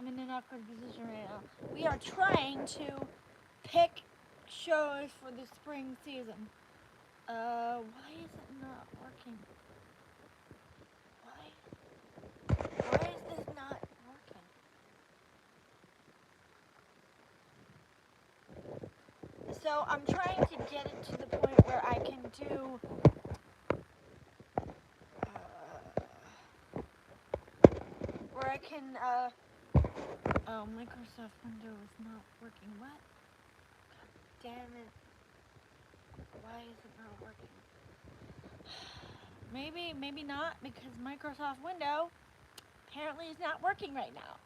I'm in an awkward position right now. We are trying to pick shows for the spring season. Why is it not working? Why is this not working? So I'm trying to get it to the point where I can do where I can oh, Microsoft Windows is not working. What? God damn it. Why is it not working? Maybe not, because Microsoft Windows apparently is not working right now.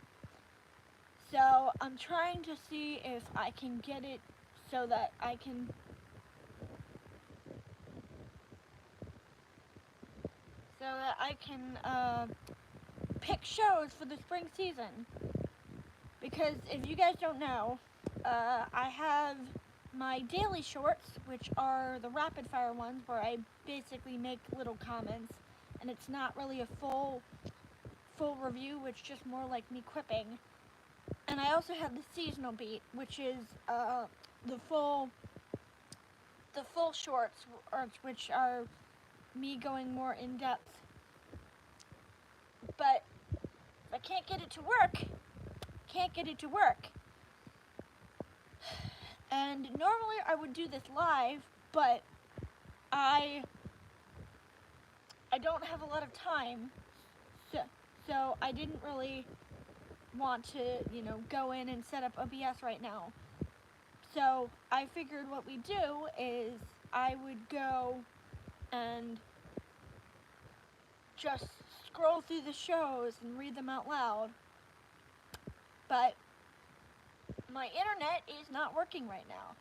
So I'm trying to see if I can get it so that I can pick shows for the spring season. Because if you guys don't know, I have my daily shorts, which are the rapid fire ones where I basically make little comments, and it's not really a full review, it's just more like me quipping. And I also have the seasonal beat, which is the full shorts, which are me going more in depth. But I can't get it to work. And normally I would do this live, but I don't have a lot of time, so I didn't really want to, go in and set up OBS right now. So I figured what we do is I would go and just scroll through the shows and read them out loud. But my internet is not working right now.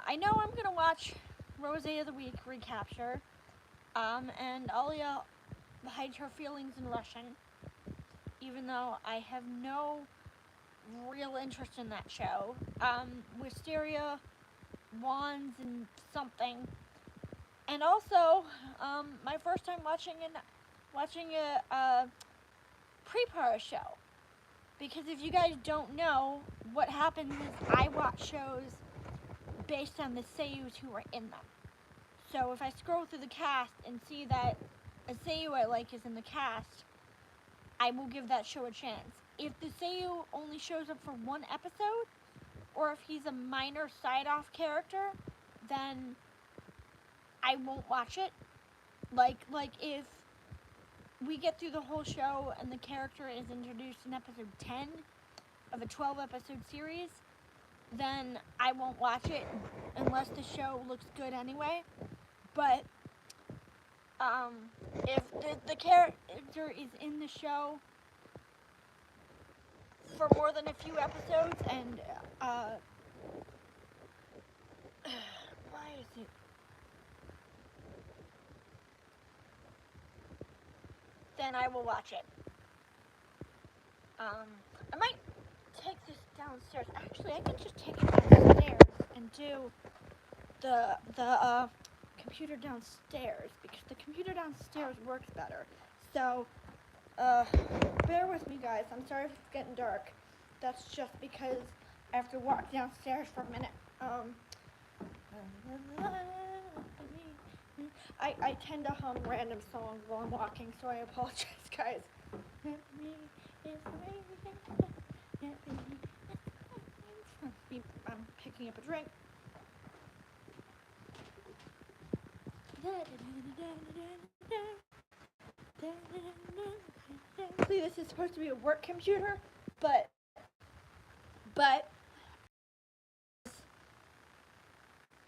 I know I'm gonna watch Rose of the Week recapture, and Alia hides her feelings in Russian, even though I have no real interest in that show. Wisteria, Wands, and something. And also, my first time watching a pre-par show. Because if you guys don't know, what happens is I watch shows based on the seiyus who are in them. So if I scroll through the cast and see that a seiyu I like is in the cast, I will give that show a chance. If the seiyu only shows up for one episode, or if he's a minor side-off character, then I won't watch it. Like if we get through the whole show and the character is introduced in episode 10 of a 12-episode series, then I won't watch it unless the show looks good anyway. But if the character is in the show for more than a few episodes and why is it? Then I will watch it. I might take this downstairs. Actually, I can just take it downstairs and do the computer downstairs, because the computer downstairs works better. So, bear with me, guys. I'm sorry if it's getting dark. That's just because I have to walk downstairs for a minute. I tend to hum random songs while I'm walking, so I apologize, guys. I'm picking up a drink. See, this is supposed to be a work computer, but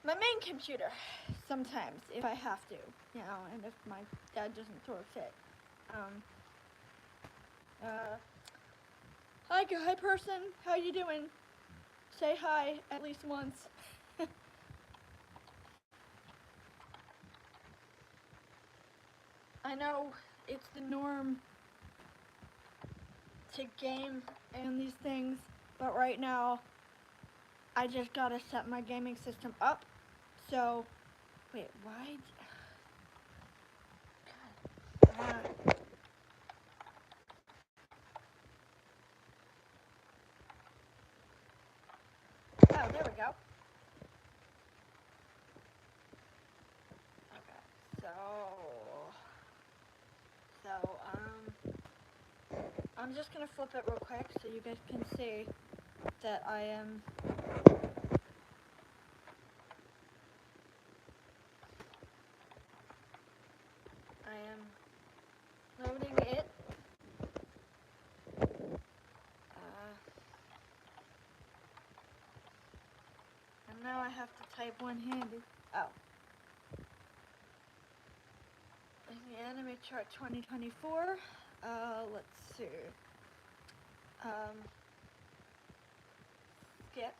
my main computer sometimes, if I have to, and if my dad doesn't throw a fit. Hi person, how you doing? Say hi at least once. I know it's the norm to game and these things, but right now I just gotta set my gaming system up. So, wait, why? God. I'm just gonna flip it real quick so you guys can see that I am loading it. And now I have to type one-handed. Oh. In the anime chart 2024. Let's see. Skip.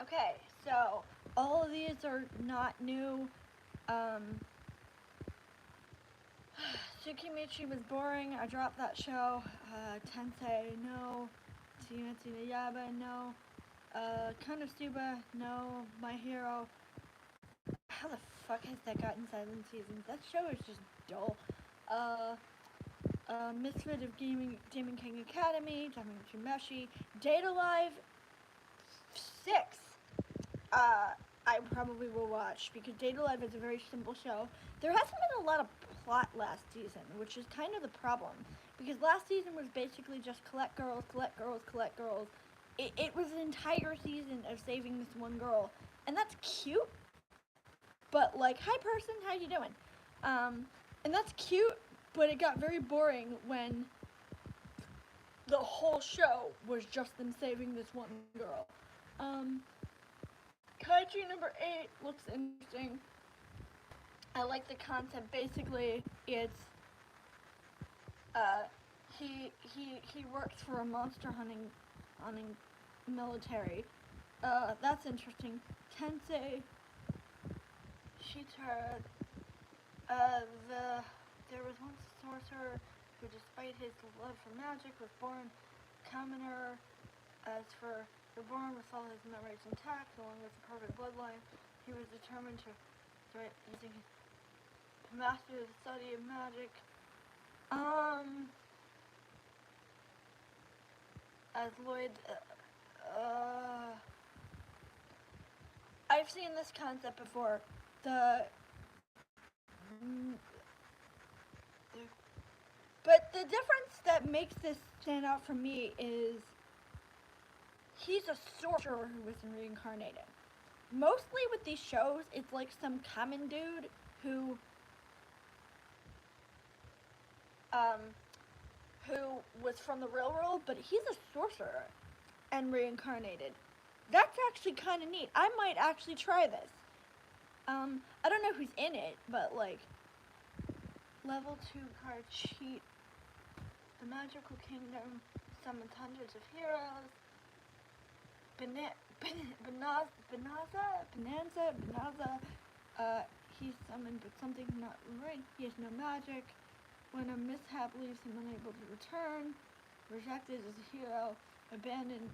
Okay, so all of these are not new. Tsukimichi was boring. I dropped that show. Tensei, no. Kimetsu no Yaiba, no. Konosuba, no. My Hero. How the fuck has that gotten 7 seasons? That show is just dull. Misfit of Demon King Academy, Demon Chumeshi, Data Live 6. I probably will watch because Data Live is a very simple show. There hasn't been a lot of plot last season, which is kind of the problem. Because last season was basically just collect girls, collect girls, collect girls. It was an entire season of saving this one girl. And that's cute. But like, hi person, how you doing? And that's cute, but it got very boring when the whole show was just them saving this one girl. Kaiju number 8 looks interesting. I like the concept. Basically, it's he works for a monster hunting military. That's interesting. Tensei Shitara. There was once a sorcerer who, despite his love for magic, was born commoner. As for reborn with all his memories intact, along with the perfect bloodline, he was determined to using to master the study of magic. As Lloyd, I've seen this concept before. But the difference that makes this stand out for me is he's a sorcerer who was reincarnated. Mostly with these shows, it's like some common dude who was from the real world, but he's a sorcerer and reincarnated. That's actually kind of neat. I might actually try this. I don't know who's in it, but like, level 2 card cheat. The magical kingdom summons hundreds of heroes. Bonanza. He's summoned, but something's not right. He has no magic. When a mishap leaves him unable to return, rejected as a hero, abandoned.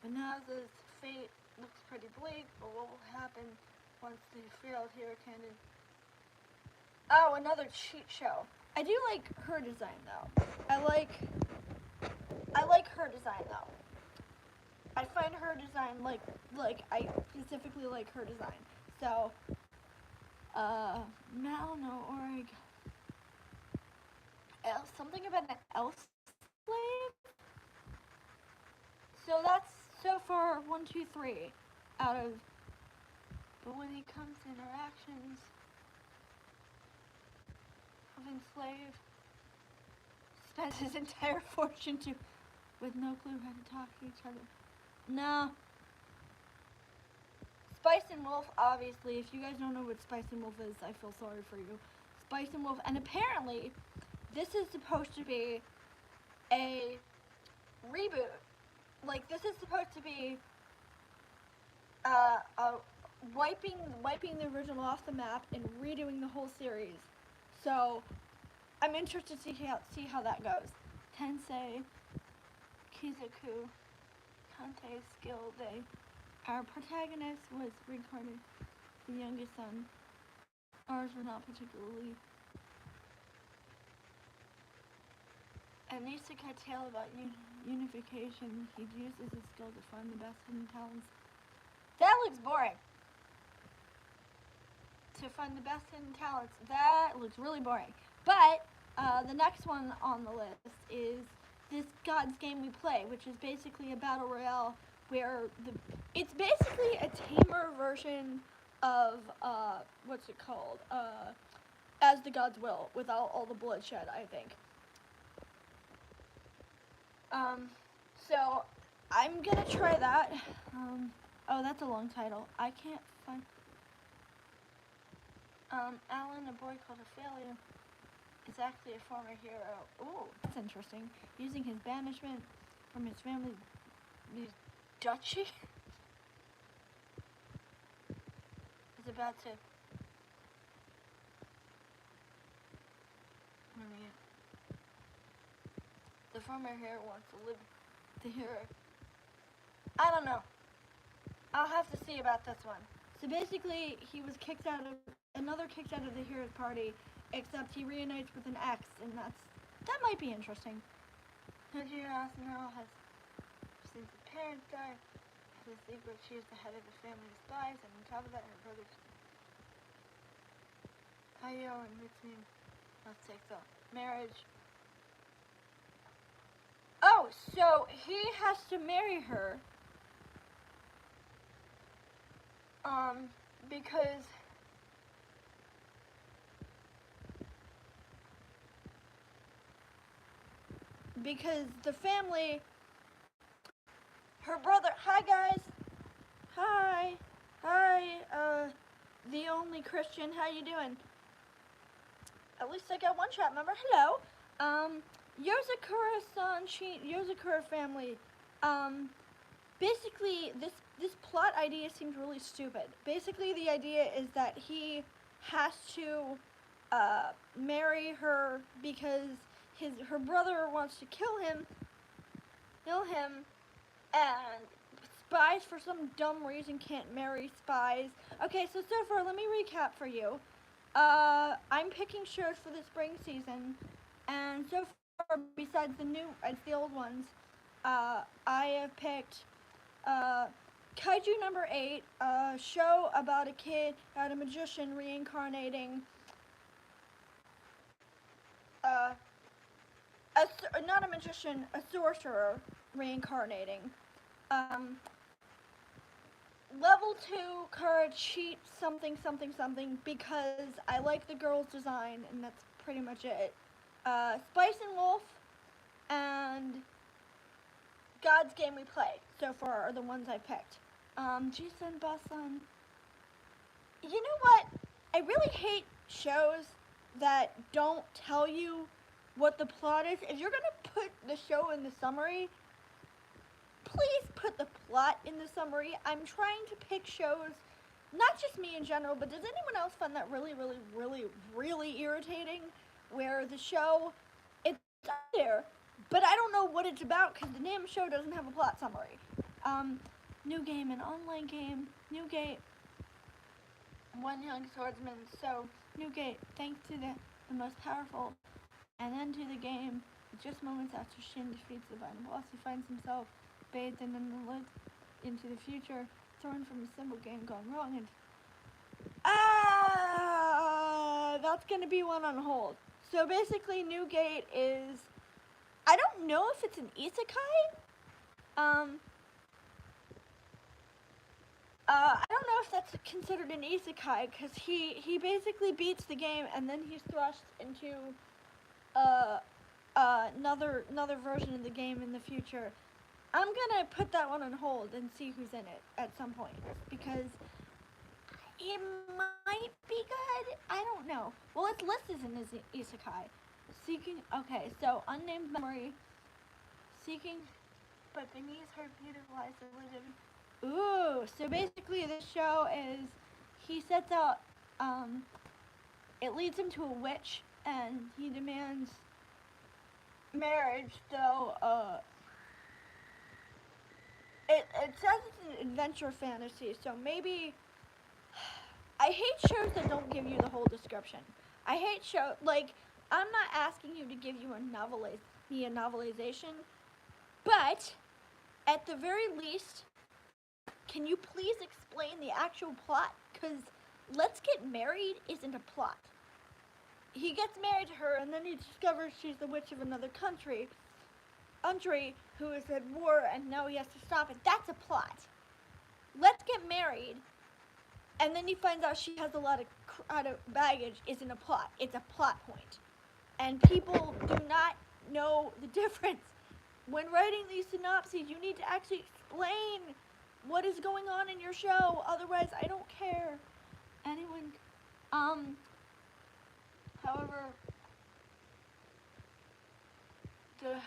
Bonanza's fate looks pretty bleak, but what will happen once the failed hero candidate? Oh, another cheat show. I do like her design though. I like her design though. I find her design like I specifically like her design. So Malno Org. Something about an elf slave. So that's so far 1, 2, 3 out of. But when it comes to interactions of enslave, spends his entire fortune with no clue how to talk to each other. No. Spice and Wolf, obviously. If you guys don't know what Spice and Wolf is, I feel sorry for you. Spice and Wolf, and apparently, this is supposed to be a reboot. Like, this is supposed to be wiping the original off the map and redoing the whole series. So, I'm interested to see how that goes. Tensei, Kizaku, Kante, Skill, they. Our protagonist was reincarnated, the youngest son. Ours were not particularly. An isekai tale about unification. He uses his skill to find the best hidden talents. That looks boring. To find the best hidden talents. That looks really boring. But the next one on the list is this God's Game We Play, which is basically a battle royale where it's basically a tamer version of what's it called? As the Gods Will, without all the bloodshed, I think. So I'm gonna try that. Oh, that's a long title. I can't find. Alan, a boy called a failure, is actually a former hero. Ooh, that's interesting. Using his banishment from his family's duchy is about to. The former hero wants to live the hero. I don't know. I'll have to see about this one. So basically, he was kicked out of the hero's party, except he reunites with an ex, and that might be interesting. Hojiro Asunaro has, since his parents died, the secret she is the head of the family of spies, and on top of that, her brother Kaio and Mitsumi must take the marriage. Oh, so he has to marry her. Because the family, her brother, hi guys, hi, the only Christian, how you doing? At least I got one chat member, hello. Yozakura-san, Yozakura family, basically this plot idea seems really stupid. Basically the idea is that he has to marry her because her brother wants to kill him, and spies for some dumb reason can't marry spies. Okay, so far, let me recap for you. I'm picking shows for the spring season, and so far, besides the old ones, I have picked Kaiju number 8, a show about a magician reincarnating, not a magician, a sorcerer reincarnating. Level 2 card cheat something because I like the girl's design, and that's pretty much it. Spice and Wolf and God's Game We Play so far are the ones I picked. Jisun Basan. You know what? I really hate shows that don't tell you what the plot is. If you're gonna put the show in the summary, please put the plot in the summary. I'm trying to pick shows, not just me in general, but does anyone else find that really irritating? Where the show, it's out there, but I don't know what it's about because the damn show doesn't have a plot summary. New game, an online game, new game, one young swordsman, so new game, thanks to the most powerful, and then to the game, just moments after Shin defeats the final boss, he finds himself bathed in the look into the future, thrown from a simple game gone wrong, and that's gonna be one on hold. So basically, New Gate is, I don't know if it's an isekai. I don't know if that's considered an isekai because he basically beats the game and then he's thrust into another version of the game in the future. I'm gonna put that one on hold and see who's in it at some point because it might be good. I don't know. Well, it's listed as an isekai. Seeking. Okay, so unnamed memory. Seeking, but beneath her beautiful eyes of legend. Ooh, so basically this show is, he sets out, it leads him to a witch, and he demands marriage, though, it says it's an adventure fantasy, so maybe, I hate shows that don't give you the whole description. I hate like, I'm not asking you to give you a novelization, but, at the very least, can you please explain the actual plot? Because Let's Get Married isn't a plot. He gets married to her, and then he discovers she's the witch of another country. Andre, who is at war and now he has to stop it. That's a plot. Let's get married, and then he finds out she has a lot of baggage. Isn't a plot. It's a plot point, and people do not know the difference. When writing these synopses, you need to actually explain what is going on in your show. Otherwise, I don't care. Anyone, however, the,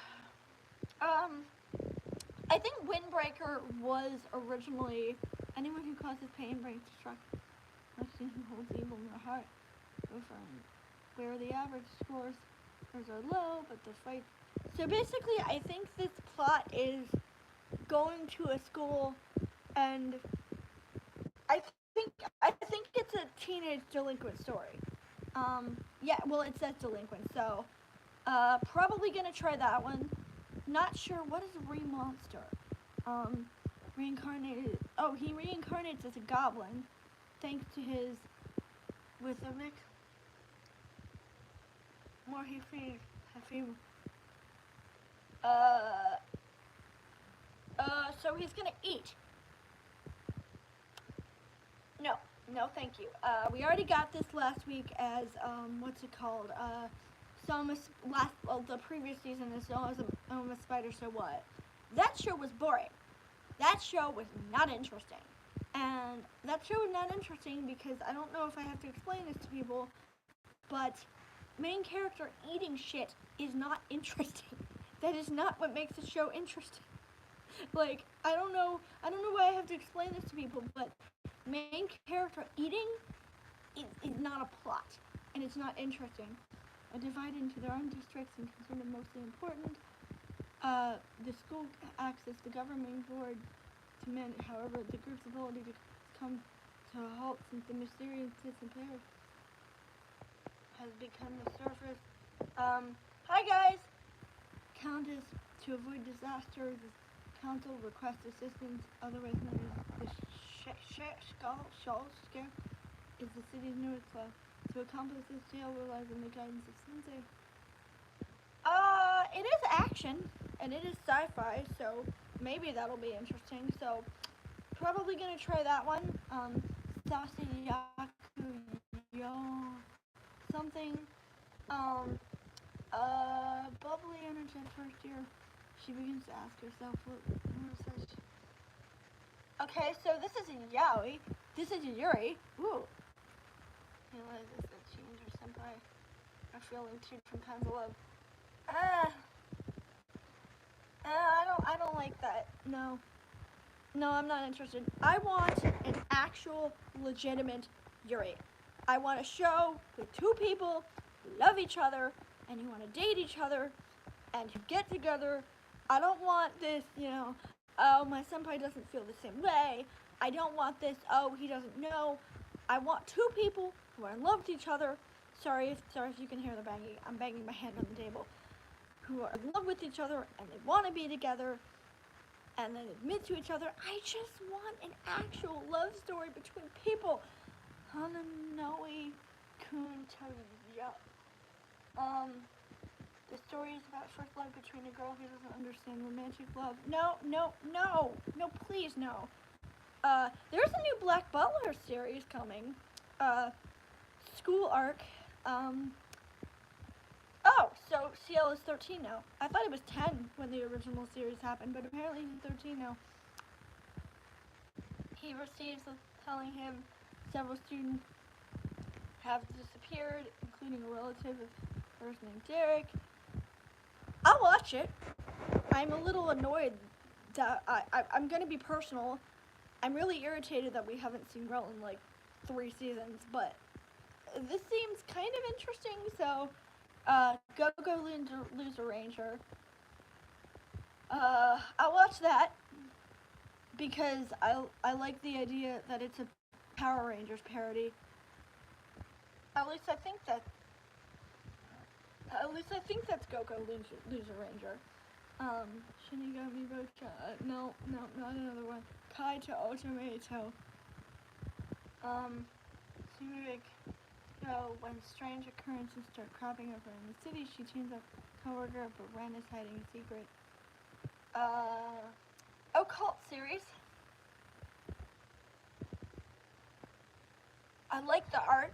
I think Windbreaker was originally anyone who causes pain brings destruction. Who holds evil in their heart. Where the average scores are low, but the fight. So basically, I think this plot is going to a school, and I think it's a teenage delinquent story. Yeah, well, it says delinquent, so probably gonna try that one. Not sure what is a re-monster. Reincarnated. Oh, he reincarnates as a goblin, thanks to his with a mix. More he feeds. So he's gonna eat. No, thank you. We already got this last week as, what's it called? The previous season is Almost Spider, So What? That show was boring. That show was not interesting. And that show was not interesting because I don't know if I have to explain this to people, but main character eating shit is not interesting. That is not what makes the show interesting. Like, I don't know why I have to explain this to people, but main character eating is not a plot, and it's not interesting. Divided into their own districts and considered mostly important. The school acts as the governing board to manage, however, the group's ability to come to a halt since the mysterious disappearance has become the surface. Hi guys! Countess, to avoid disaster, the council requests assistance, otherwise known as the Shawl Scare, is the city's newest club. To accomplish this tale relies on the guidance of Sensei. It is action, and it is sci-fi, so maybe that'll be interesting. So, probably gonna try that one. Sasiyaku Yo something. Bubbly energy first year. She begins to ask herself what says she. Okay, so this is a yaoi. This is a Yuri. Ooh. Realizes that she and her senpai are feeling two different kinds of love. I don't like that. No, I'm not interested. I want an actual, legitimate Yuri. I want a show with two people who love each other and who want to date each other and who get together. I don't want this, oh, my senpai doesn't feel the same way. I don't want this, oh, he doesn't know. I want two people who are in love with each other. Sorry if you can hear the banging. I'm banging my hand on the table. Who are in love with each other and they want to be together and then admit to each other. I just want an actual love story between people. Hananoi Kuntaria. The story is about first love between a girl who doesn't understand romantic love. No, please no. There's a new Black Butler series coming. School arc. Oh, so CL is 13 now. I thought it was 10 when the original series happened, but apparently he's 13 now. He receives telling him several students have disappeared, including a relative of hers named Derek. I'll watch it. I'm a little annoyed that I'm going to be personal. I'm really irritated that we haven't seen Rel in like 3 seasons, but this seems kind of interesting, so Go Loser Ranger. I'll watch that because I like the idea that it's a Power Rangers parody. At least I think that's Go Loser Ranger. Shinigami Bocha. No, not another one. Kaito Otomato. When strange occurrences start cropping up in the city, she teams up with a coworker, but Ren is hiding a secret. occult series. I like the art.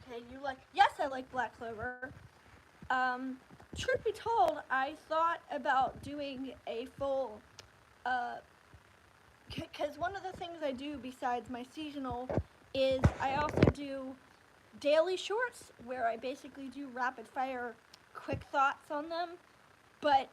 Okay, you like? Yes, I like Black Clover. Truth be told, I thought about doing a full, because one of the things I do besides my seasonal is I also do daily shorts where I basically do rapid fire quick thoughts on them. But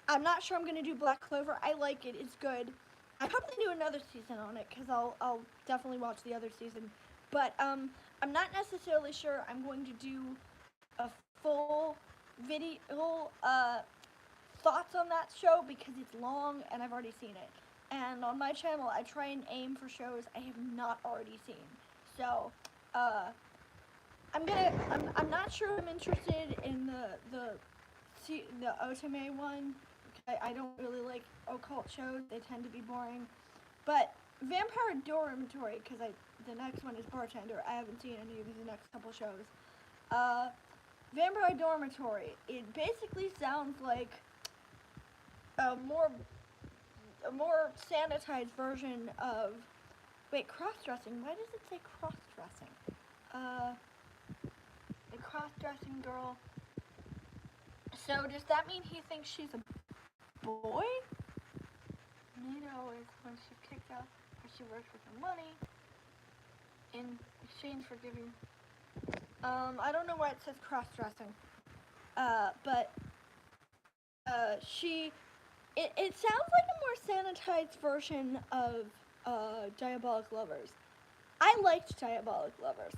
I'm not sure I'm going to do Black Clover. I like it. It's good. I probably do another season on it because I'll definitely watch the other season. But I'm not necessarily sure I'm going to do a full video thoughts on that show because it's long and I've already seen it. And on my channel, I try and aim for shows I have not already seen. So, I'm not sure I'm interested in the Otome one. I don't really like occult shows. They tend to be boring. But Vampire Dormitory, because the next one is Bartender. I haven't seen any of the next couple shows. Vampire Dormitory. It basically sounds like a more sanitized version of. Wait, cross-dressing. Why does it say cross-dressing? The cross-dressing girl. So does that mean he thinks she's a boy? Nito is when she's kicked out, or she works with her money in exchange for giving. I don't know why it says cross-dressing. But it sounds like a more sanitized version of Diabolic Lovers. I liked Diabolic Lovers.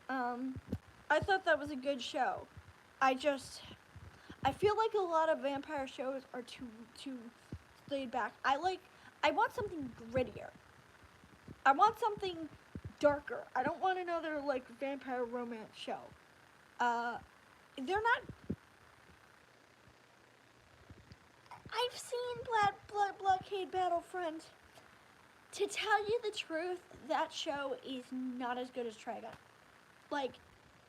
I thought that was a good show. I feel like a lot of vampire shows are too laid back. I want something grittier. I want something darker. I don't want another like vampire romance show. They're not. I've seen Blockade Battlefront. To tell you the truth, that show is not as good as Trigun. Like,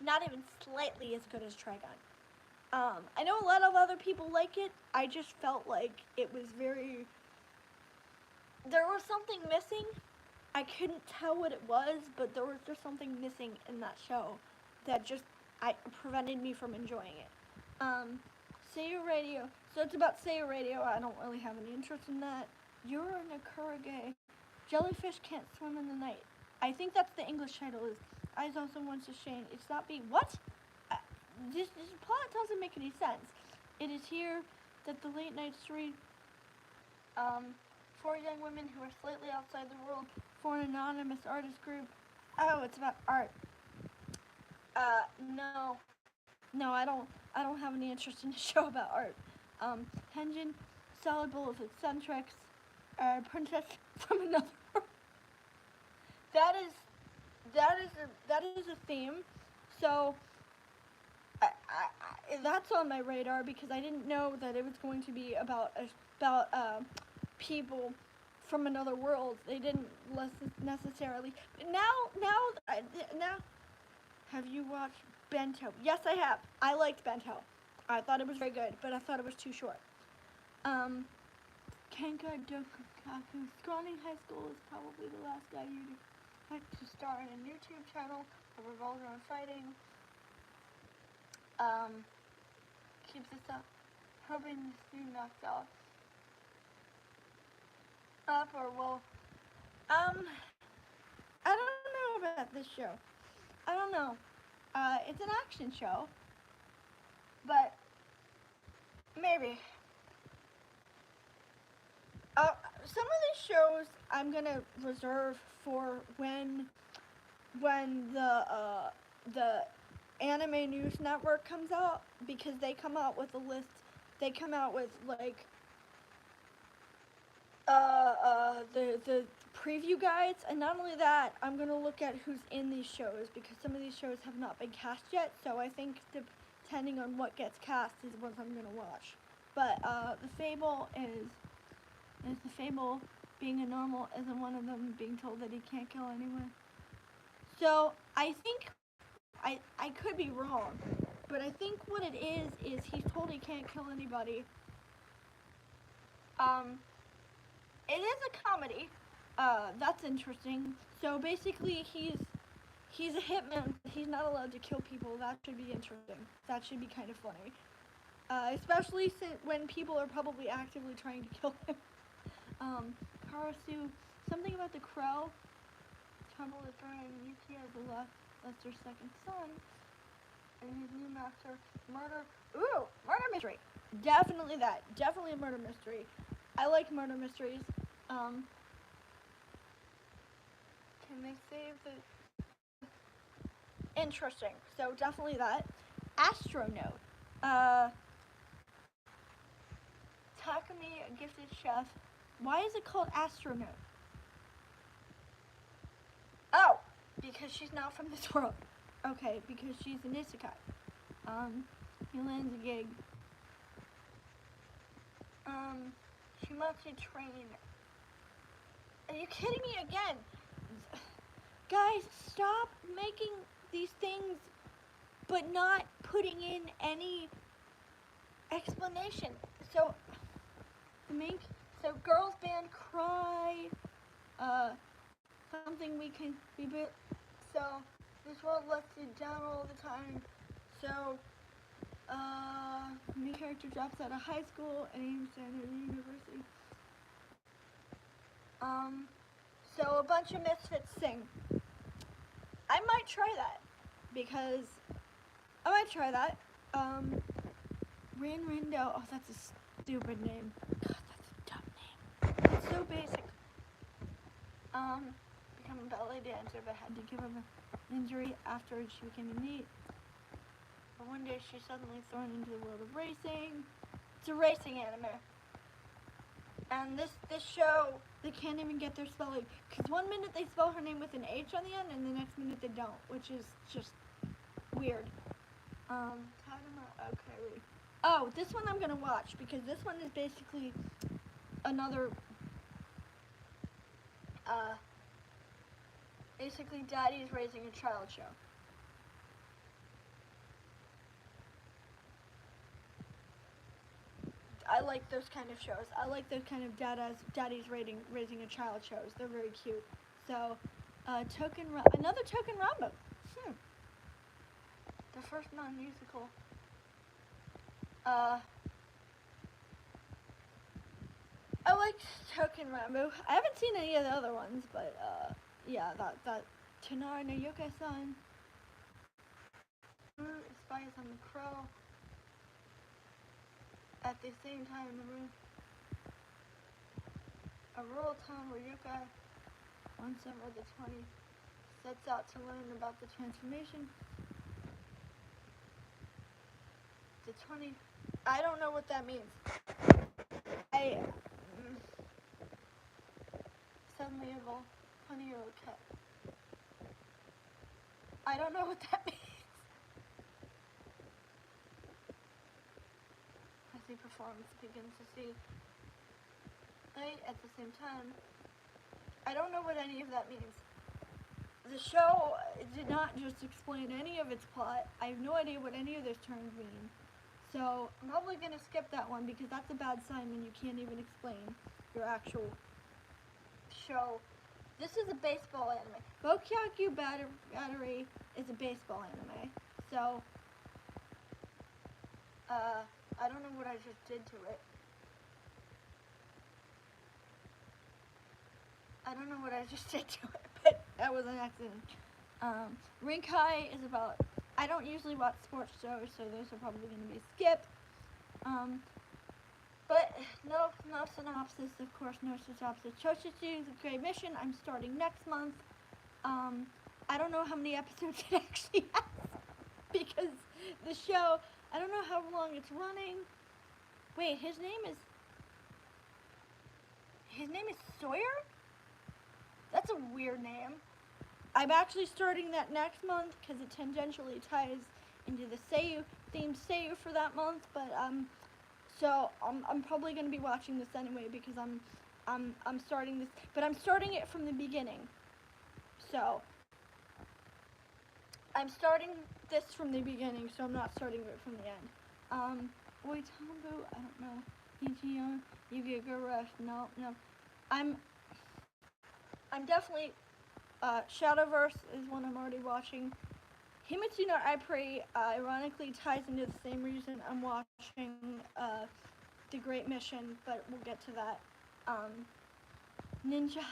not even slightly as good as Trigun. I know a lot of other people like it. I just felt like it was very. There was something missing. I couldn't tell what it was, but there was just something missing in that show that just prevented me from enjoying it. Seiyu Radio. So it's about Seiyu Radio. I don't really have any interest in that. You're an Akurage. Jellyfish can't swim in the night. I think that's the English title is. Eyes also wants to Shane. It's not being what? This plot doesn't make any sense. It is here that the late night story. Four young women who are slightly outside the world for an anonymous artist group. Oh, it's about art. No, I don't have any interest in a show about art. Henjin, solid bowl of eccentrics, princess from another world. That is a theme. So that's on my radar because I didn't know that it was going to be about people from another world. They didn't necessarily. Now, have you watched Bento? Yes, I have. I liked Bento. I thought it was very good, but I thought it was too short. Kenka Dokukaku. Scrawny High School is probably the last guy you'd expect to star in a YouTube channel that revolves around fighting. Keep this up. Hoping the student knocks out. Or well, I don't know about this show. I don't know. It's an action show, but maybe. Some of these shows I'm gonna reserve for when the Anime News Network comes out because they come out with a list. They come out with like the preview guides, and not only that, I'm gonna look at who's in these shows because some of these shows have not been cast yet. So I think depending on what gets cast is what I'm gonna watch. But the Fable is the Fable being a normal isn't one of them being told that he can't kill anyone. So I think I could be wrong, but I think what it is he's told he can't kill anybody, Um, it is a comedy. That's interesting. So basically, he's a hitman. He's not allowed to kill people. That should be interesting. That should be kind of funny. Especially when people are probably actively trying to kill him. Karasu, something about the crow. Trouble is brewing. Yuki has Lester's second son. And his new master. Murder. Ooh, murder mystery. Definitely that. Definitely a murder mystery. I like murder mysteries. Can they save the... Interesting. So definitely that. Astronaut. Takumi, a gifted chef. Why is it called Astronaut? Oh, because she's not from this world. Okay, because she's an isekai. He lands a gig. She must be trained. Are you kidding me again? Guys, stop making these things but not putting in any explanation. So, girls band cry, something we can be bit, so this world lets you down all the time. So, main character drops out of high school and aims to enter the university. So a bunch of misfits sing. I might try that, because Rindo, oh, that's a stupid name. God, that's a dumb name. It's so basic. Become a ballet dancer, but had to give up an injury after she became a NEET. But one day she's suddenly thrown into the world of racing. It's a racing anime. And this show, they can't even get their spelling. Because one minute they spell her name with an H on the end, and the next minute they don't, which is just weird. Okay. Oh, this one I'm going to watch, because this one is basically another, basically Daddy's Raising a Child show. I like those kind of shows. I like those kind of Daddy's Raising a Child shows. They're very cute. So, another Token Rambo. The first non-musical. I like Token Rambo. I haven't seen any of the other ones, but yeah, that Tanara no Yokai-san. Spies on the Crow. At the same time in the room, a rural town where yokai, one summer of the 20s, sets out to learn about the transformation. The 20, I don't know what that means. Suddenly evolved 20-year-old cat. I don't know what that means. As he performs, begins to see light at the same time. I don't know what any of that means. The show did not just explain any of its plot. I have no idea what any of those terms mean. So I'm probably going to skip that one, because that's a bad sign when you can't even explain your actual show. This is a baseball anime. Bokyaku Battery is a baseball anime. So, I don't know what I just did to it. I don't know what I just did to it, but that was an accident. Rinkai is about, I don't usually watch sports shows, so those are probably going to be skipped. But no synopsis, of course, no synopsis. Choshitsu is a great mission. I'm starting next month. I don't know how many episodes it actually has, because the show, I don't know how long it's running. Wait, his name is Sawyer? That's a weird name. I'm actually starting that next month, because it tangentially ties into the themed Seiyu for that month, but so I'm probably going to be watching this anyway, because I'm starting this, but I'm starting it from the beginning. So I'm starting this from the beginning, so I'm not starting it from the end. Oitambu, I don't know. Yu-Gi-Oh! Rush. No, no. I'm definitely, Shadowverse is one I'm already watching. Himitsu no I Pray ironically ties into the same reason I'm watching The Great Mission, but we'll get to that. Ninja,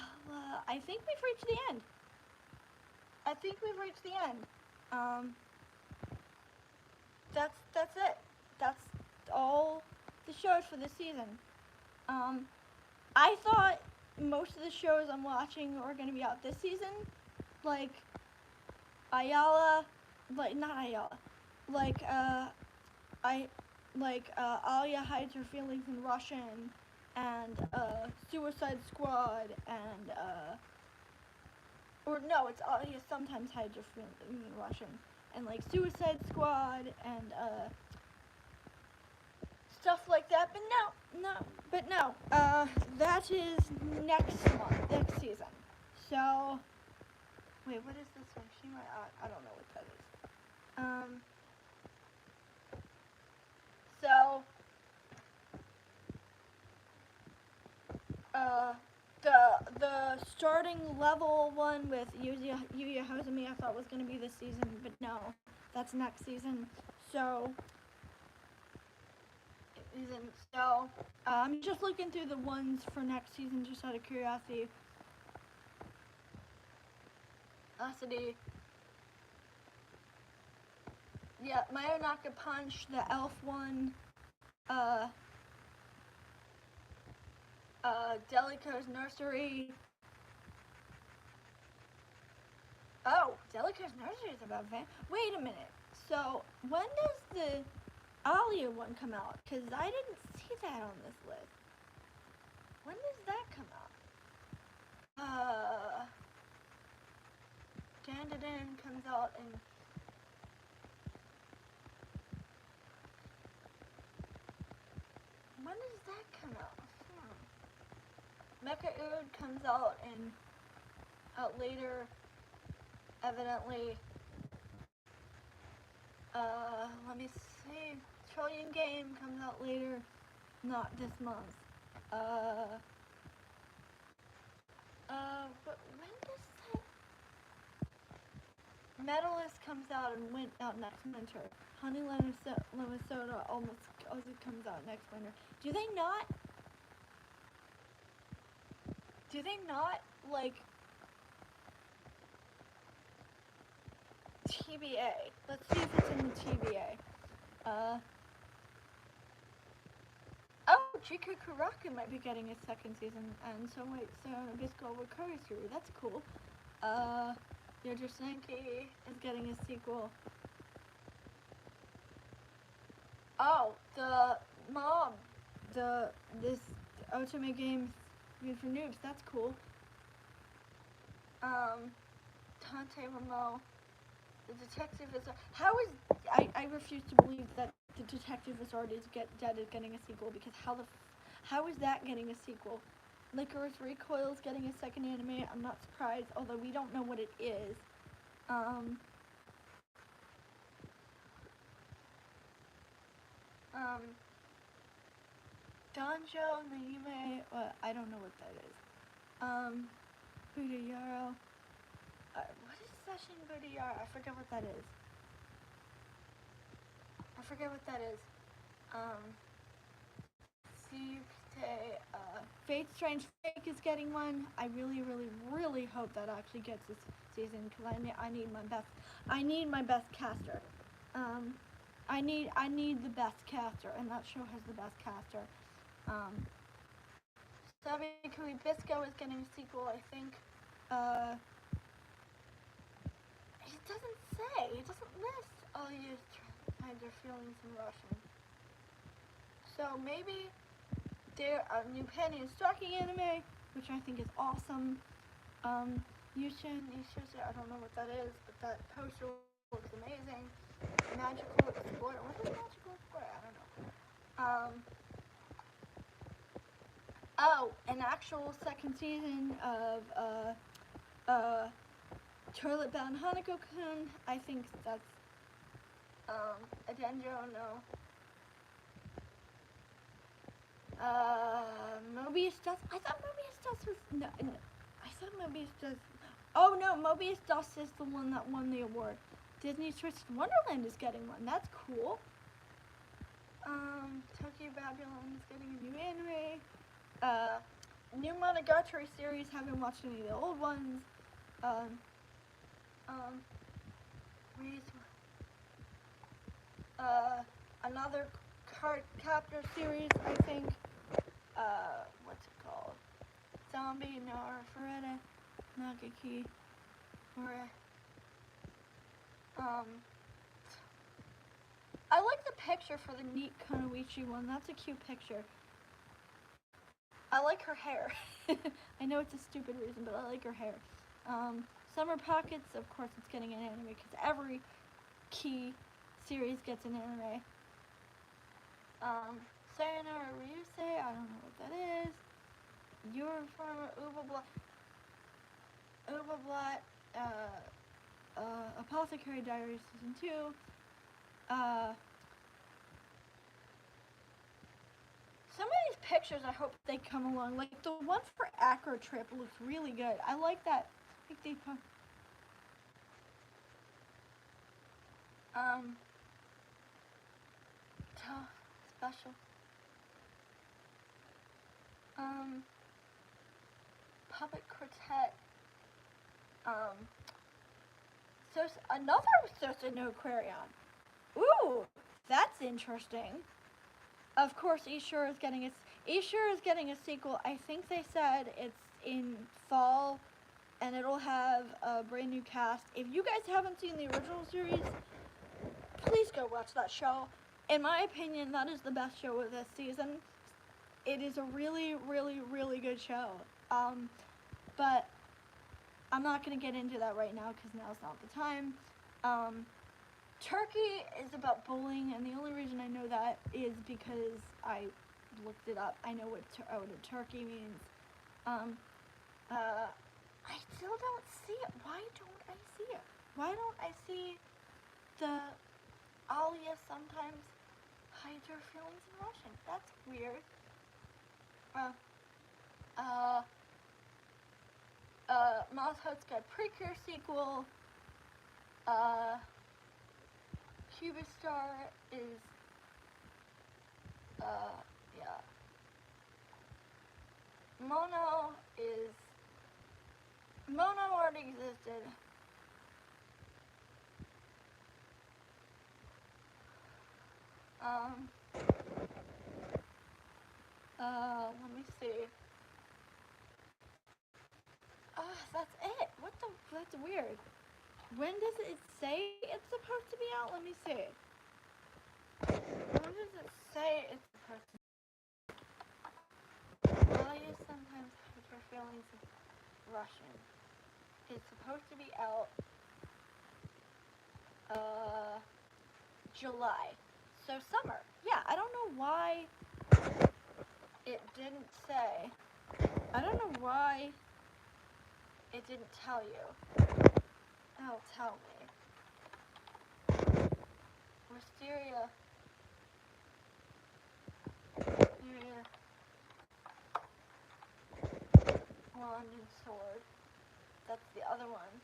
I think we've reached the end. That's it. That's all the shows for this season. I thought most of the shows I'm watching are going to be out this season, like Ayala, not Ayala, like Alia hides her feelings in Russian, and Suicide Squad, and or no, it's Alia sometimes hides her feelings in Russian, and like Suicide Squad, and stuff like that. But no, that is next month, next season. So, wait, what is this one? I don't know what that is. So, the starting level one with Yuya Hozumi I thought was going to be this season, but no, that's next season. So, I'm just looking through the ones for next season just out of curiosity. Yeah, Mayonaka Punch, the elf one, Delico's Nursery. Oh, Delico's Nursery is about wait a minute. So, when does the Alia one come out? Because I didn't see that on this list. When does that come out? Dan comes out in... When does that come out? Mecha Ood comes out later, evidently. Let me see. Trillion Game comes out later, not this month. But when does that... Medalist comes out and went out next winter. Honey Lemon Soda also comes out next winter. Do they not, like, TBA? Let's see if it's in the TBA. Oh, Chiku Kuraku might be getting a second season, and so might Nabisco Wakari series. That's cool. Yojo Senki is getting a sequel. Oh, the Mob, this Otome game for noobs. That's cool. Tante Ramo, the detective is. I refuse to believe that the detective is already getting a sequel, because how is that getting a sequel? Licorice Recoil's getting a second anime. I'm not surprised, although we don't know what it is. Danjo Naime, I don't know what that is. Budayaro. What is Session Budayaro? I forget what that is. Fate Strange Fake is getting one. I really, really, really hope that actually gets this season, because I need my best caster. I need the best caster, and that show has the best caster. Sabikui Bisco is getting a sequel, I think. It doesn't say. It doesn't list all your feelings in Russian. So maybe there are new Penny and Stalking anime, which I think is awesome. Yushin, I don't know what that is, but that poster looks amazing. Magical Explorer. What is Magical Explorer? I don't know. Oh, an actual second season of Toilet Bound Hanako-kun. I think that's a Denjo, no. Mobius Dust. I thought Mobius Dust was no. I thought Mobius Dust. Oh no, Mobius Dust is the one that won the award. Disney's Twisted Wonderland is getting one. That's cool. Tokyo Babylon is getting a new anime. New Monogatari series. Haven't watched any of the old ones. Another card captor series. I think. What's it called? Zombie no Feretta Nagaki. I like the picture for the Neat Konoichi one. That's a cute picture. I like her hair. I know it's a stupid reason, but I like her hair. Summer Pockets, of course, it's getting an anime because every key series gets an anime. Sayonara Ryusei, I don't know what that is. You're from Ubablat, Apothecary Diaries Season 2. Some of these pictures, I hope they come along. Like the one for Acro Trip looks really good. I like that. I think they put. Special. Puppet Quartet. So another Sosano Aquarion. Ooh, that's interesting. Of course, Ishura is getting a sequel. I think they said it's in fall, and it'll have a brand new cast. If you guys haven't seen the original series, please go watch that show. In my opinion, that is the best show of this season. It is a really, really, really good show. But I'm not going to get into that right now because now's not the time. Turkey is about bullying, and the only reason I know that is because I looked it up. I know what a turkey means. I still don't see it. Why don't I see it? Why don't I see the Alia sometimes hides her feelings in Russian? That's weird. Mothot's Precure sequel. Cubistar is, yeah. Mono already existed. Let me see. That's it. That's weird. When does it say it's supposed to be out? Let me see. When does it say it's supposed to be out? Well, you sometimes hide your feelings in Russian. It's supposed to be out, July. So summer. Yeah, I don't know why it didn't say. I don't know why it didn't tell you. It'll tell me. Wisteria. London Sword. That's the other one.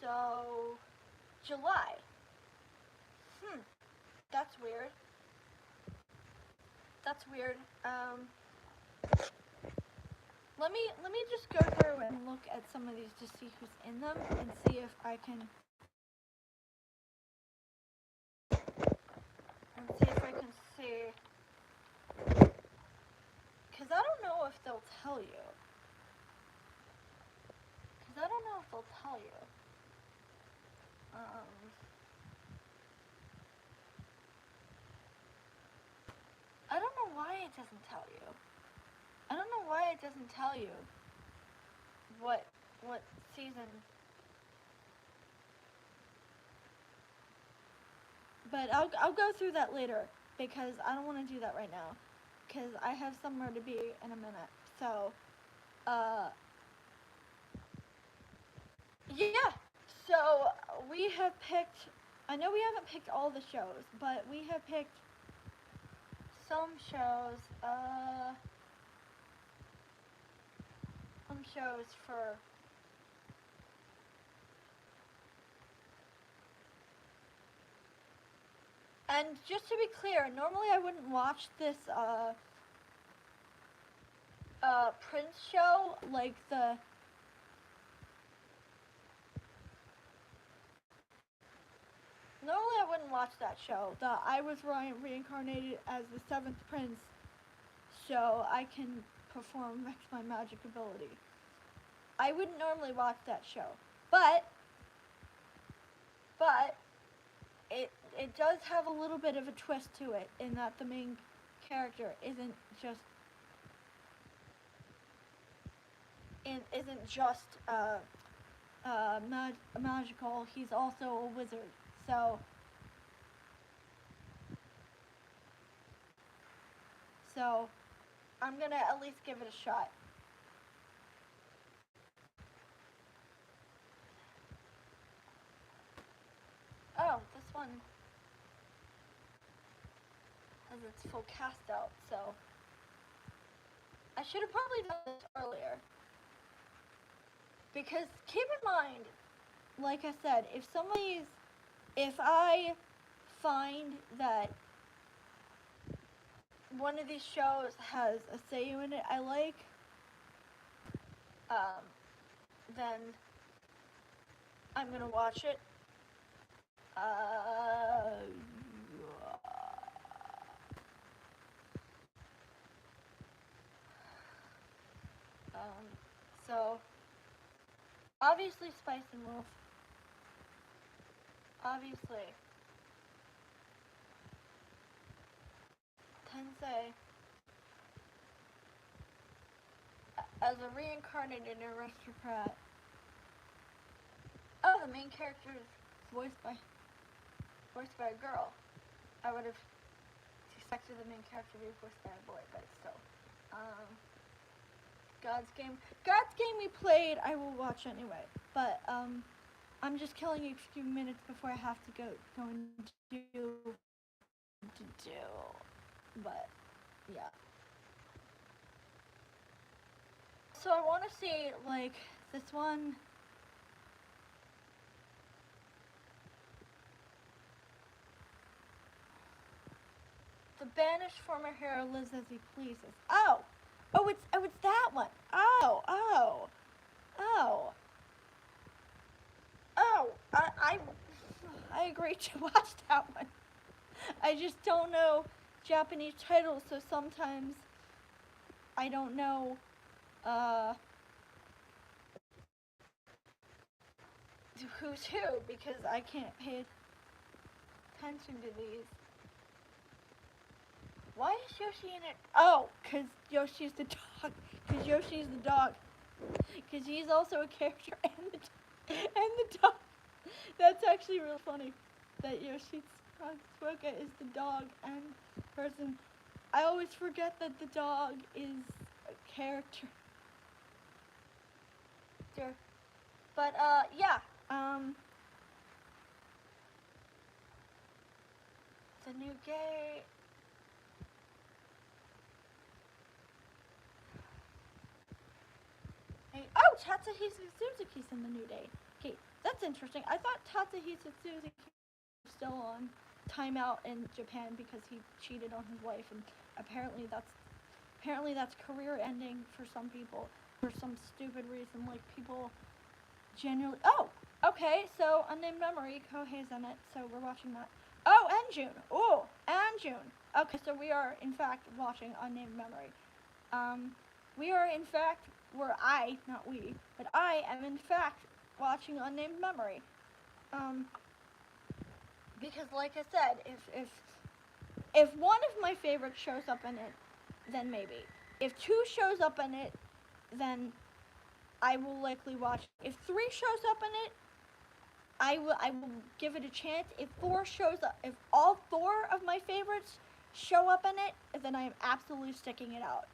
So, July. That's weird. That's weird. Let me just go through and look at some of these to see who's in them and see if I can see. Cause I don't know if they'll tell you. I don't know why it doesn't tell you. I don't know why it doesn't tell you what season. But I'll go through that later because I don't want to do that right now because I have somewhere to be in a minute. So, yeah. So we have picked. I know we haven't picked all the shows, but we have picked some shows, for and just to be clear, normally I wouldn't watch this Prince show, like the normally I wouldn't watch that show. The I was reincarnated as the seventh prince, so I can perform my magic ability. I wouldn't normally watch that show, but it does have a little bit of a twist to it in that the main character isn't just magical. He's also a wizard. So I'm gonna at least give it a shot. Oh, this one has its full cast out, so I should have probably done this earlier. Because keep in mind, like I said, if I find that one of these shows has a Seiyu in it I like, then I'm gonna watch it. So obviously Spice and Wolf. Obviously. Tensei. As a reincarnated aristocrat. Oh, the main character is voiced by a girl. I would have expected the main character to be voiced by a boy, but still. God's game we played, I will watch anyway. But I'm just killing a few minutes before I have to go and do. But yeah. So I want to see like this one. The banished former hero lives as he pleases. Oh, it's that one. Oh. I agree to watch that one. I just don't know Japanese titles, so sometimes I don't know who's who because I can't pay attention to these. Why is Yoshi in it? Oh, because Yoshi's the dog. Because Yoshi's the dog. Because he's also a character and the dog. That's actually real funny. That Yoshi Tsuruga is the dog and person. I always forget that the dog is a character. But yeah. The new gay. Oh, Tatsuhisa Suzuki's in the New Day. Okay, that's interesting. I thought Tatsuhisa Suzuki was still on timeout in Japan because he cheated on his wife, and apparently that's career ending for some people for some stupid reason. Like people genuinely. Oh, okay. So Unnamed Memory, Kohei's in it, so we're watching that. Oh, and June. Oh, and June. Okay, so we are in fact watching Unnamed Memory. We are in fact, not we, but I am in fact watching Unnamed Memory. Because like I said, if one of my favorites shows up in it, then maybe. If 2 shows up in it, then I will likely watch. If 3 shows up in it, I will give it a chance. If 4 shows up, if all 4 of my favorites show up in it, then I am absolutely sticking it out.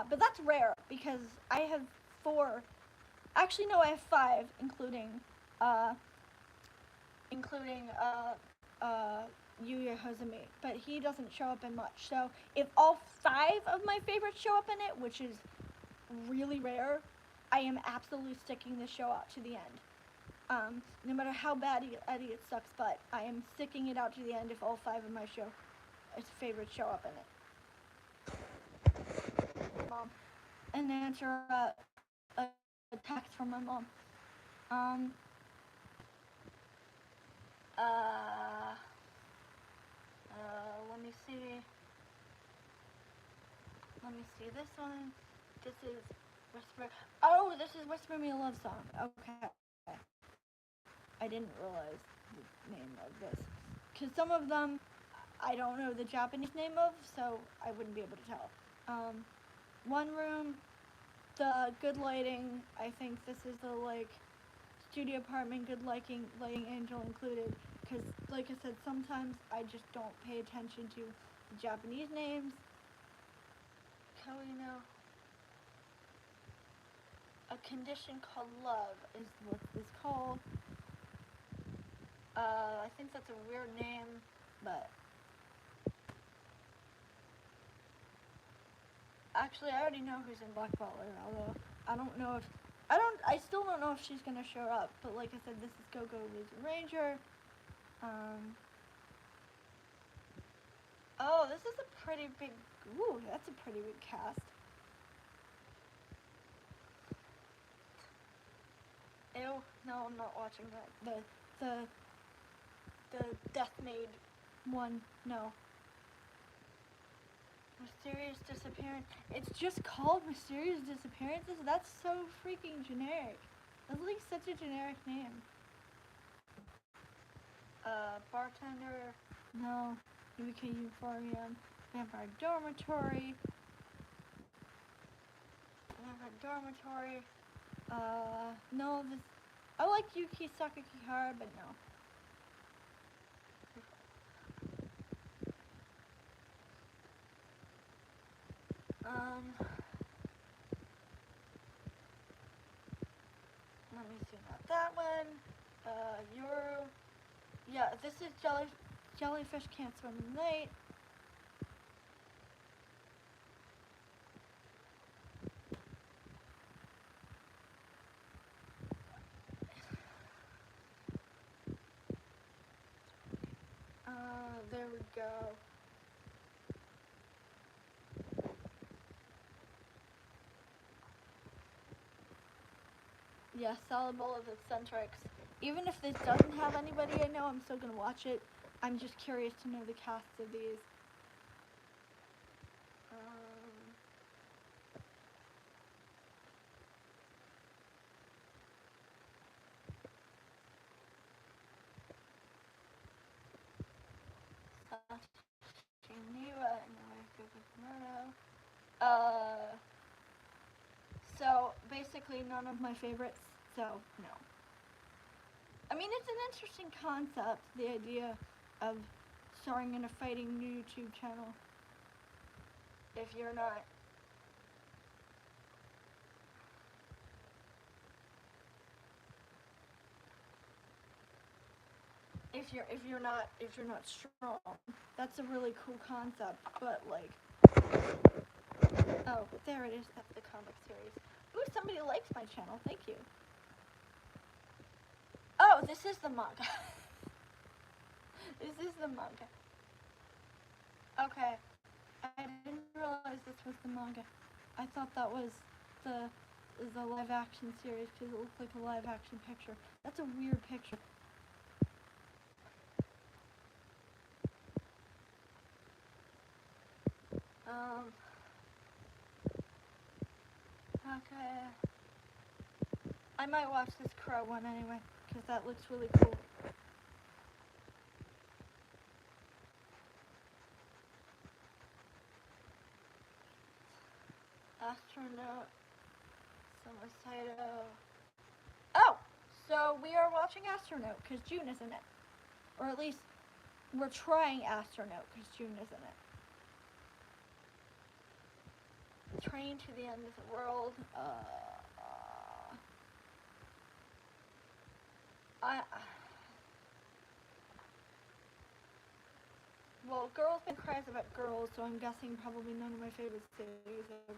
But that's rare because I have 4. Actually, no, I have 5, including Yuya Hozumi, but he doesn't show up in much. So if all 5 of my favorites show up in it, which is really rare, I am absolutely sticking the show out to the end. No matter how bad it sucks, but I am sticking it out to the end if all 5 of my favorites show up in it. Mom, and answer a text from my mom. Let me see. Let me see this one. This is Whisper. Oh, this is Whisper Me a Love Song. Okay. I didn't realize the name of this. Because some of them I don't know the Japanese name of, so I wouldn't be able to tell. One Room, the Good Lighting. I think this is the studio apartment, good lighting angel included. Because like I said, sometimes I just don't pay attention to the Japanese names. Koino. A Condition Called Love is what this is called. I think that's a weird name, but actually I already know who's in Black Butler, although I still don't know if she's gonna show up, but like I said, this is Go-Go Lizard Ranger. Oh, this is a pretty big, that's a pretty big cast. Ew, no, I'm not watching that. The Death Maid one, no. Mysterious Disappearance. It's just called Mysterious Disappearances? That's so freaking generic. That's like such a generic name. Bartender, no. UK Euphorium. Vampire Dormitory. No, this. I like Yuki Sakakihara, but no. Let me see, not that one. Yeah, this is Jellyfish Can't Swim in the Night. There we go. Yeah, Salad Bowl of Eccentrics. Even if this doesn't have anybody I know, I'm still gonna watch it. I'm just curious to know the casts of these. So basically none of my favorites, so no. I mean, it's an interesting concept, the idea of starring in a fighting YouTube channel. If you're not if you're not strong, that's a really cool concept. But like, oh, there it is. That's the comic series. Ooh, somebody likes my channel. Thank you. Oh, this is the manga. This is the manga. Okay, I didn't realize this was the manga. I thought that was the live action series because it looked like a live action picture. That's a weird picture. Okay. I might watch this Crow one anyway, because that looks really cool. Astronaut. Sumicidal. Oh! So we are watching Astronaut, because June is in it. Or at least, we're trying Astronaut, because June is in it. Train to the End of the World. well, Girls Band Cry is about girls, so I'm guessing probably none of my favorite cities are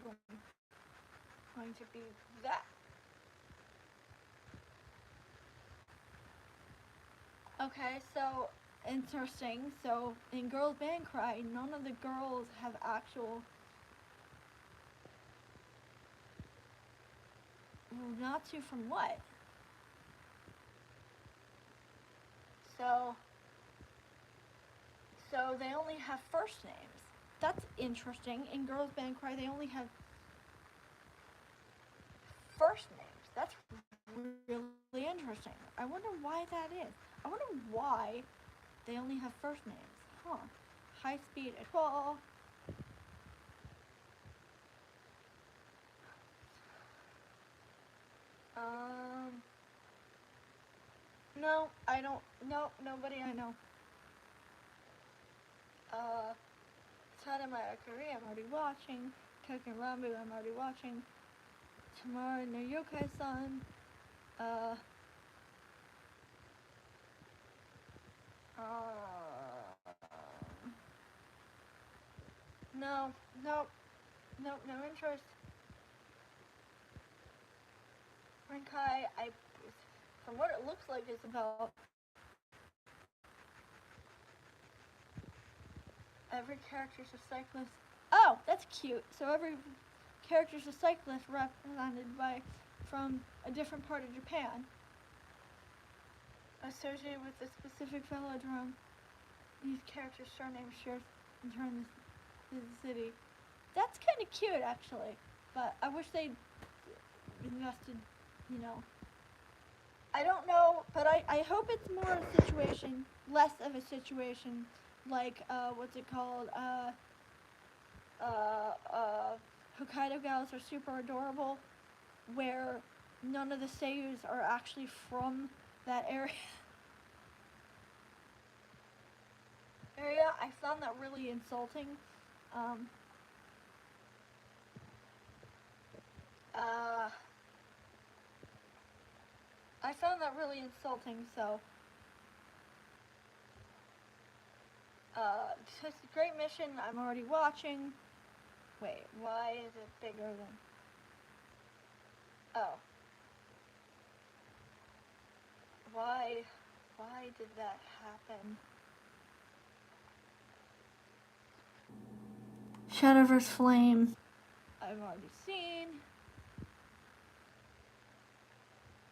going to be that. Okay, so interesting. So in Girls Band Cry, none of the girls have actual Natsu from what? So they only have first names. That's interesting. In Girls Band Cry, they only have first names. That's really interesting. I wonder why that is. I wonder why they only have first names. Huh. High Speed Atoll. No, I don't. No, nobody I know. Tadamaya Korea, I'm already watching. Token Rambu, I'm already watching. Tomorrow no Yokai-san. Uh, no, no, no, no interest. Renkai, from what it looks like, it's about every character's a cyclist. Oh, that's cute. So every character's a cyclist represented from a different part of Japan, associated with a specific velodrome. These characters' surnames share in turn the city. That's kind of cute, actually. But I wish they'd invested, I don't know, but I hope it's more a situation, less of a situation like, what's it called? Hokkaido Gals are super adorable, where none of the seiyus are actually from that area. I found that really insulting. I found that really insulting, so it's a great mission. I'm already watching. Wait, why is it bigger than... Oh. Why did that happen? Shadowverse Flame. I've already seen.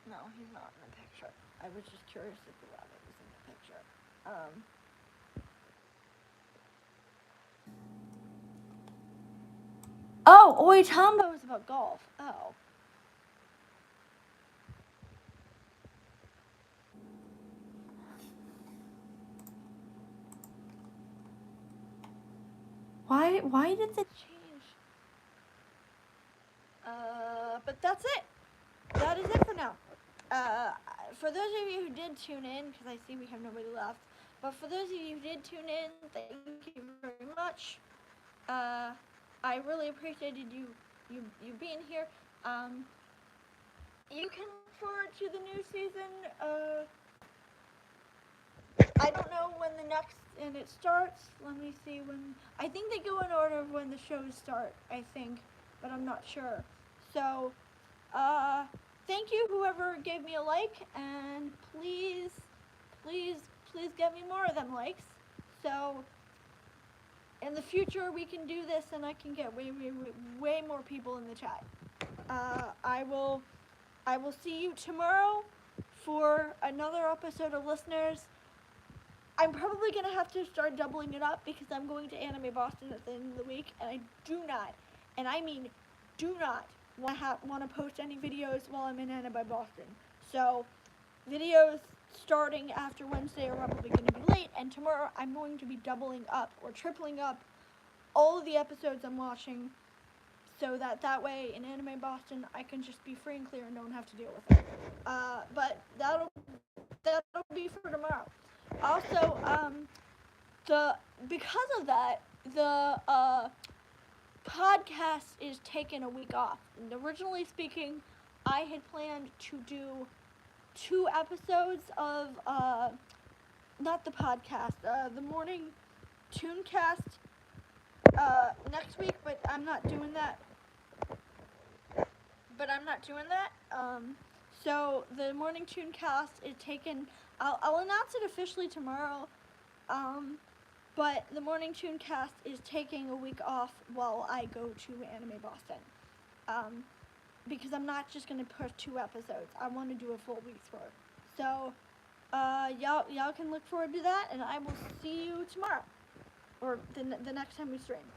No, he's not in the picture. I was just curious if the rabbit was in the picture. Oh, Oitambo is about golf. Oh. Why did the change? But that's it. That is it for now. For those of you who did tune in, because I see we have nobody left, but for those of you who did tune in, thank you very much. I really appreciated you being here. You can look forward to the new season. I don't know when it starts. Let me see when. I think they go in order of when the shows start, I think, but I'm not sure. So, thank you, whoever gave me a like, and please get me more of them likes. So, in the future, we can do this, and I can get way more people in the chat. I will see you tomorrow for another episode of Listeners. I'm probably going to have to start doubling it up because I'm going to Anime Boston at the end of the week, and I do not, and I mean do not, want to post any videos while I'm in Anime Boston. So, videos starting after Wednesday are probably going to be late, and tomorrow I'm going to be doubling up or tripling up all of the episodes I'm watching, so that way in Anime Boston I can just be free and clear and don't have to deal with it. But that'll be for tomorrow. Also, because of that, the podcast is taking a week off. And originally speaking, I had planned to do 2 episodes of not the podcast, the morning Tooncast next week, but I'm not doing that. So the morning Tooncast is taken. I'll announce it officially tomorrow. But the morning Tooncast is taking a week off while I go to Anime Boston. Because I'm not just gonna put 2 episodes. I want to do a full week's worth. So, y'all can look forward to that, and I will see you tomorrow, or the next time we stream.